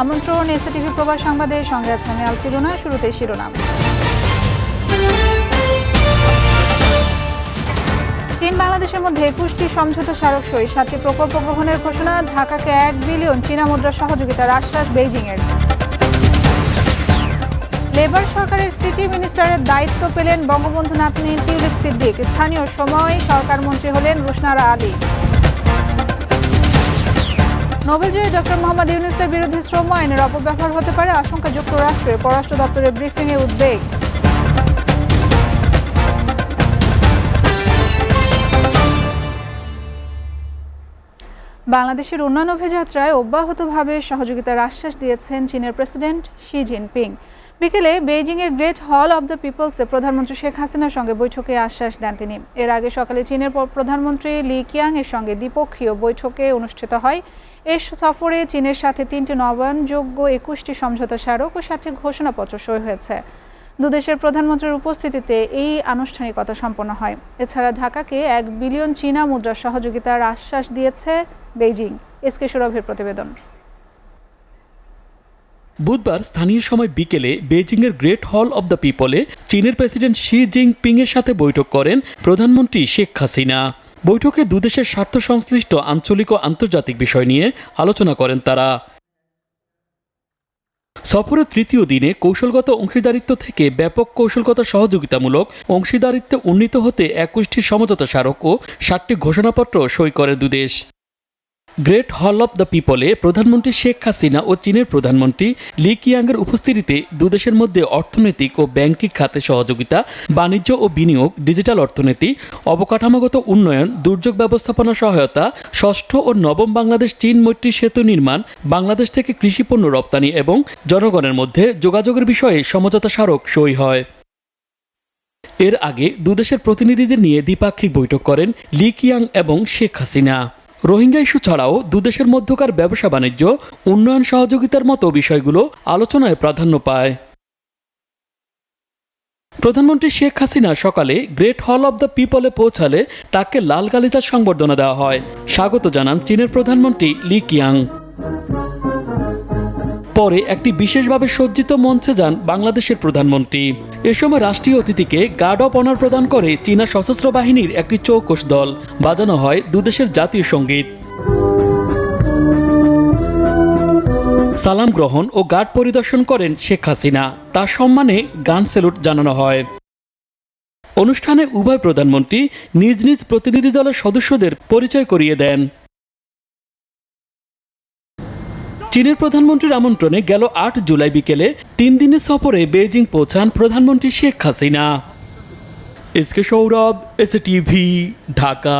আমন্ত্রণ এসএটিভি প্রবাস সংবাদের সঙ্গে আছে আমি আলফিদোনা। শুরুতেই শিরোনাম। চীন বাংলাদেশের মধ্যে 21টি সমঝোতা স্মারক সই, 7টি প্রকল্প গ্রহণের ঘোষণা, ঢাকাকে 1 বিলিয়ন চীনা মুদ্রা সহযোগিতার আশ্বাস বেইজিংয়ের। লেবার সরকারের সিটি মিনিস্টারের দায়িত্ব পেলেন বঙ্গবন্ধু নাতনি টিউলিপ সিদ্দিক। স্থানীয় সময় সরকার মন্ত্রী হলেন রুশনারা আলী। নোবেলজয়ী ডক্টর মোহাম্মদ ইউনূসের বিরুদ্ধে শ্রম আইনের অপব্যবহার হতে পারে আশঙ্কা যুক্তরাষ্ট্রের। পররাষ্ট্র দপ্তরের ব্রিফিংয়ে উদ্বেগ। বাংলাদেশের উন্নয়ন অভিযাত্রায় অব্যাহতভাবে সহযোগিতার আশ্বাস দিয়েছেন চীনের প্রেসিডেন্ট শি জিনপিং। বিকেলে বেইজিংয়ের গ্রেট হল অব দ্য পিপলসে প্রধানমন্ত্রী শেখ হাসিনার সঙ্গে বৈঠকে আশ্বাস দেন তিনি। এর আগে সকালে চীনের প্রধানমন্ত্রী লি কিয়াং এর সঙ্গে দ্বিপক্ষীয় বৈঠকে অনুষ্ঠিত হয়। এই সফরে চীনের সাথে 3টি নবায়নযোগ্য 21টি সমঝোতা স্মারক ও 7টি ঘোষণাপত্র সই হয়েছে। দুদেশের প্রধানমন্ত্রীর উপস্থিতিতে এই আনুষ্ঠানিকতা সম্পন্ন হয়। এছাড়া ঢাকাকে 1 বিলিয়ন চীনা মুদ্রা সহযোগিতার আশ্বাস দিয়েছে বেইজিং। এসকে সুরভের প্রতিবেদন। বুধবার স্থানীয় সময় বিকেলে বেইজিংয়ের গ্রেট হল অব দ্য পিপলে চীনের প্রেসিডেন্ট শি জিনপিং এর সাথে বৈঠক করেন প্রধানমন্ত্রী শেখ হাসিনা। বৈঠকে দুদেশের স্বার্থ সংশ্লিষ্ট আঞ্চলিক ও আন্তর্জাতিক বিষয় নিয়ে আলোচনা করেন তারা। সফরের তৃতীয় দিনে কৌশলগত অংশীদারিত্ব থেকে ব্যাপক কৌশলগত সহযোগিতামূলক অংশীদারিত্বে উন্নীত হতে 21টি সমঝোতা স্মারক ও 7টি ঘোষণাপত্র সই করে দুদেশ। গ্রেট হল অব দ্য পিপলে প্রধানমন্ত্রী শেখ হাসিনা ও চীনের প্রধানমন্ত্রী লি কিয়াংয়ের উপস্থিতিতে দুদেশের মধ্যে অর্থনৈতিক ও ব্যাংকিং খাতে সহযোগিতা, বাণিজ্য ও বিনিয়োগ, ডিজিটাল অর্থনীতি, অবকাঠামোগত উন্নয়ন, দুর্যোগ ব্যবস্থাপনা সহায়তা, 6ষ্ঠ ও 9ম বাংলাদেশ চীন মৈত্রী সেতু নির্মাণ, বাংলাদেশ থেকে কৃষিপণ্য রপ্তানি এবং জনগণের মধ্যে যোগাযোগের বিষয়ে সমঝোতা স্মারক সই হয়। এর আগে দুদেশের প্রতিনিধিদের নিয়ে দ্বিপাক্ষিক বৈঠক করেন লি কিয়াং এবং শেখ হাসিনা। রোহিঙ্গা ইস্যু ছাড়াও দুদেশের মধ্যকার ব্যবসা বাণিজ্য, উন্নয়ন সহযোগিতার মতো বিষয়গুলো আলোচনায় প্রাধান্য পায়। প্রধানমন্ত্রী শেখ হাসিনা সকালে গ্রেট হল অব দ্য পিপলে পৌঁছালে তাকে লাল গালিচার সংবর্ধনা দেওয়া হয়। স্বাগত জানান চীনের প্রধানমন্ত্রী লি কিয়াং। পরে একটি বিশেষভাবে সজ্জিত মঞ্চে যান বাংলাদেশের প্রধানমন্ত্রী। এ সময় রাষ্ট্রীয় অতিথিকে গার্ড অব অনার প্রদান করে চীনা সশস্ত্র বাহিনীর একটি চৌকস দল। বাজানো হয় দুদেশের জাতীয় সঙ্গীত। সালাম গ্রহণ ও গার্ড পরিদর্শন করেন শেখ হাসিনা। তার সম্মানে গান স্যালুট জানানো হয়। অনুষ্ঠানে উভয় প্রধানমন্ত্রী নিজ নিজ প্রতিনিধি দলের সদস্যদের পরিচয় করিয়ে দেন। চীনের প্রধানমন্ত্রীর আমন্ত্রণে গেল 8 জুলাই বিকেলে 3 দিনের সফরে বেইজিং পৌঁছান প্রধানমন্ত্রী শেখ হাসিনা। SK Saurav, SATV, Dhaka.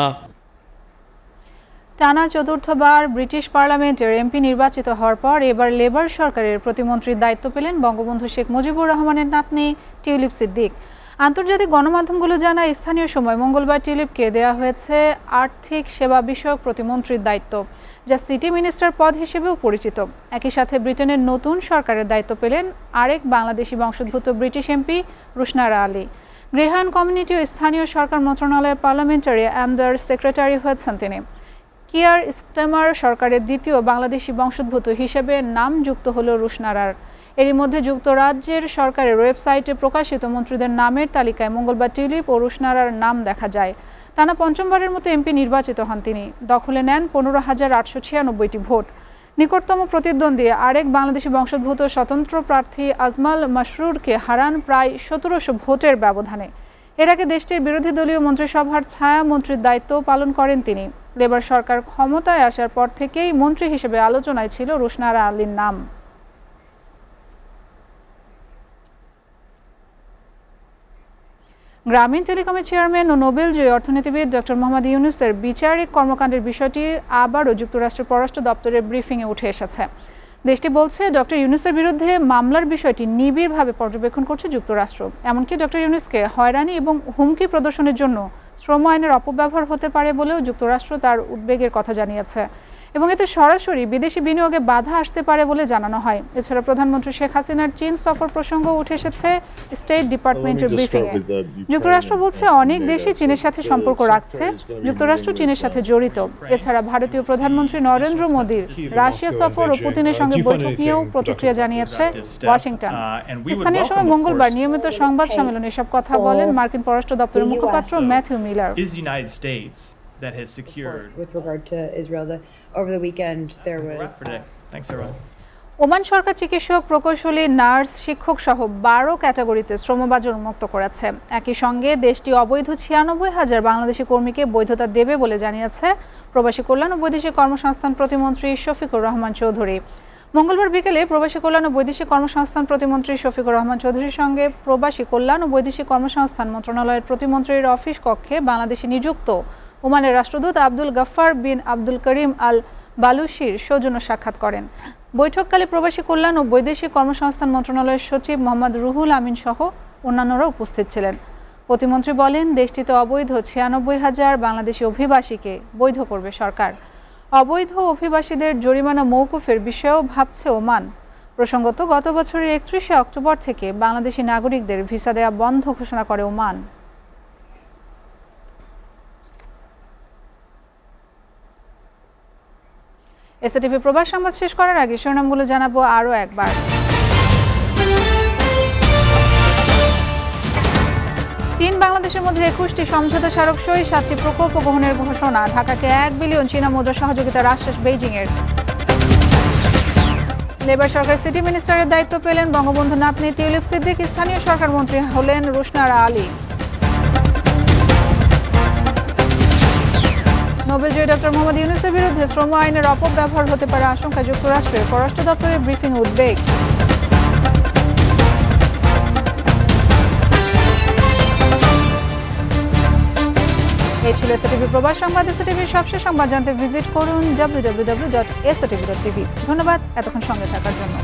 টানা চতুর্থবার ব্রিটিশ পার্লামেন্টের এমপি নির্বাচিত হওয়ার পর এবার লেবার সরকারের প্রতিমন্ত্রীর দায়িত্ব পেলেন বঙ্গবন্ধু শেখ মুজিবুর রহমানের নাতনি টিউলিপ সিদ্দিক। আন্তর্জাতিক গণমাধ্যমগুলো জানায় স্থানীয় সময় মঙ্গলবার টিউলিপকে দেওয়া হয়েছে আর্থিক সেবা বিষয়ক প্রতিমন্ত্রীর দায়িত্ব, যা সিটি মিনিস্টার পদ হিসেবেও পরিচিত। একই সাথে ব্রিটেনের নতুন সরকারের দায়িত্ব পেলেন আরেক বাংলাদেশি বংশোদ্ভূত ব্রিটিশ এমপি রুশনারা আলী। গৃহায়ণ কমিউনিটি ও স্থানীয় সরকার মন্ত্রণালয়ের পার্লামেন্টারি আন্ডার সেক্রেটারি হয়েছেন তিনি। কিয়ার স্টারমার সরকারের দ্বিতীয় বাংলাদেশি বংশোদ্ভূত হিসেবে নাম যুক্ত হল রুশনারার। এরই মধ্যে যুক্তরাজ্যের সরকারের ওয়েবসাইটে প্রকাশিত মন্ত্রীদের নামের তালিকায় মঙ্গলবার টিউলিপ ও রুশনারার নাম দেখা যায়। টানা 5মবারের মতো এমপি নির্বাচিত হন তিনি। দখলে নেন 15,896টি ভোট। নিকটতম প্রতিদ্বন্দ্বী আরেক বাংলাদেশি বংশোদ্ভূত স্বতন্ত্র প্রার্থী আজমাল মাসরুরকে হারান প্রায় 1700 ভোটের ব্যবধানে। এর আগে দেশটির বিরোধী দলীয় মন্ত্রিসভার ছায়া মন্ত্রীর দায়িত্ব পালন করেন তিনি। লেবার সরকার ক্ষমতায় আসার পর থেকেই মন্ত্রী হিসেবে আলোচনায় ছিল রুশনারা আলীর নাম। গ্রামীণ টেলিকমের চেয়ারম্যান ও নোবেলজয়ী অর্থনীতিবিদ ডক্টর মোহাম্মদ ইউনূসের বিচারিক কর্মকাণ্ডের বিষয়টি আবারও যুক্তরাষ্ট্রের পররাষ্ট্র দপ্তরের ব্রিফিংয়ে উঠে এসেছে। দেশটি বলছে ডক্টর ইউনূসের বিরুদ্ধে মামলার বিষয়টি নিবিড়ভাবে পর্যবেক্ষণ করছে যুক্তরাষ্ট্র। এমনকি ডক্টর ইউনূসকে হয়রানি এবং হুমকি প্রদর্শনের জন্য শ্রম আইনের অপব্যবহার হতে পারে বলেও যুক্তরাষ্ট্র তার উদ্বেগের কথা জানিয়েছে। এবং এতে সরাসরি বিদেশি বিনিয়োগে বাধা আসতে পারে বলে জানানো হয়। এছাড়া প্রধানমন্ত্রী শেখ হাসিনার চীন সফর প্রসঙ্গ উঠে এসেছে স্টেট ডিপার্টমেন্টের ব্রিফিংয়ে। যুক্তরাষ্ট্র বলছে অনেক দেশই চীনের সাথে সম্পর্ক রাখছে, যুক্তরাষ্ট্র চীনের সাথে জড়িত। এছাড়া ভারতীয় প্রধানমন্ত্রী নরেন্দ্র মোদীর রাশিয়া সফর ও পুতিনের সঙ্গে বৈঠক নিয়েও প্রতিক্রিয়া জানিয়েছে ওয়াশিংটন। স্থানীয় সময় মঙ্গলবার নিয়মিত সংবাদ সম্মেলনে এসব কথা বলেন মার্কিন পররাষ্ট্র দপ্তরের মুখপাত্র Matthew Miller. That has secured with regard to Israel. Over the weekend there was Thanks everyone. Oman সরকার চিকিৎসক, প্রকৌশলী, নার্স, শিক্ষক সহ 12 ক্যাটাগরিতে শ্রমবাজার উন্মুক্ত করেছে। একই সঙ্গে দেশটি অবৈধ 96,000 বাংলাদেশি কর্মীকে বৈধতা দেবে বলে জানিয়েছে প্রবাসী কল্যাণ ও বৈদেশিক কর্মসংস্থান প্রতিমন্ত্রী শফিকুর রহমান চৌধুরী। মঙ্গলবার বিকেলে প্রবাসী কল্যাণ ও বৈদেশিক কর্মসংস্থান প্রতিমন্ত্রী শফিকুর রহমান চৌধুরীর সঙ্গে প্রবাসী কল্যাণ ও বৈদেশিক কর্মসংস্থান মন্ত্রণালয়ের প্রতিমন্ত্রীর অফিস কক্ষে বাংলাদেশে নিযুক্ত ওমানের রাষ্ট্রদূত আব্দুল গাফফার বিন আব্দুল করিম আল বালুশির সৌজন্য সাক্ষাৎ করেন। বৈঠককালে প্রবাসী কল্যাণ ও বৈদেশিক কর্মসংস্থান মন্ত্রণালয়ের সচিব মোহাম্মদ রুহুল আমিন সহ অন্যান্যরা উপস্থিত ছিলেন। প্রতিমন্ত্রী বলেন, দেশটিতে অবৈধ 96,000 বাংলাদেশি অভিবাসীকে বৈধ করবে সরকার। অবৈধ অভিবাসীদের জরিমানা মওকুফের বিষয়েও ভাবছে ওমান। প্রসঙ্গত, গত বছরের 31শে অক্টোবর থেকে বাংলাদেশি নাগরিকদের ভিসা দেওয়া বন্ধ ঘোষণা করে ওমান। এসটিভি প্রবাস সংবাদ শেষ করার আগে শিরোনামগুলো জানাবো আরও একবার। চীন বাংলাদেশের মধ্যে 21টি সমঝোতা স্মারক সই, 7টি প্রকল্প গ্রহণের ঘোষণা। ঢাকাকে 1 বিলিয়ন চীনা মুদ্রা সহযোগিতার আশ্বাস বেইজিংয়ের। লেবার সরকার সিটি মিনিস্টারের দায়িত্ব পেলেন বঙ্গবন্ধু নাতনি টিউলিপ সিদ্দিক। স্থানীয় সরকার মন্ত্রী হলেন রুশনারা আলী। নোবেলজয়ী ডক্টর মোহাম্মদ ইউনূসের বিরুদ্ধে শ্রম আইনের অপব্যবহার হতে পারে আশঙ্কা যুক্তরাষ্ট্রের। পররাষ্ট্র দপ্তরের ব্রিফিং উদ্বেগ। এই ছিল এসটিভি প্রবাস সংবাদ। এসটিভির সবশেষ সংবাদ জানতে ভিজিট করুন www.stv.tv। ধন্যবাদ এতক্ষণ সঙ্গে থাকার জন্য।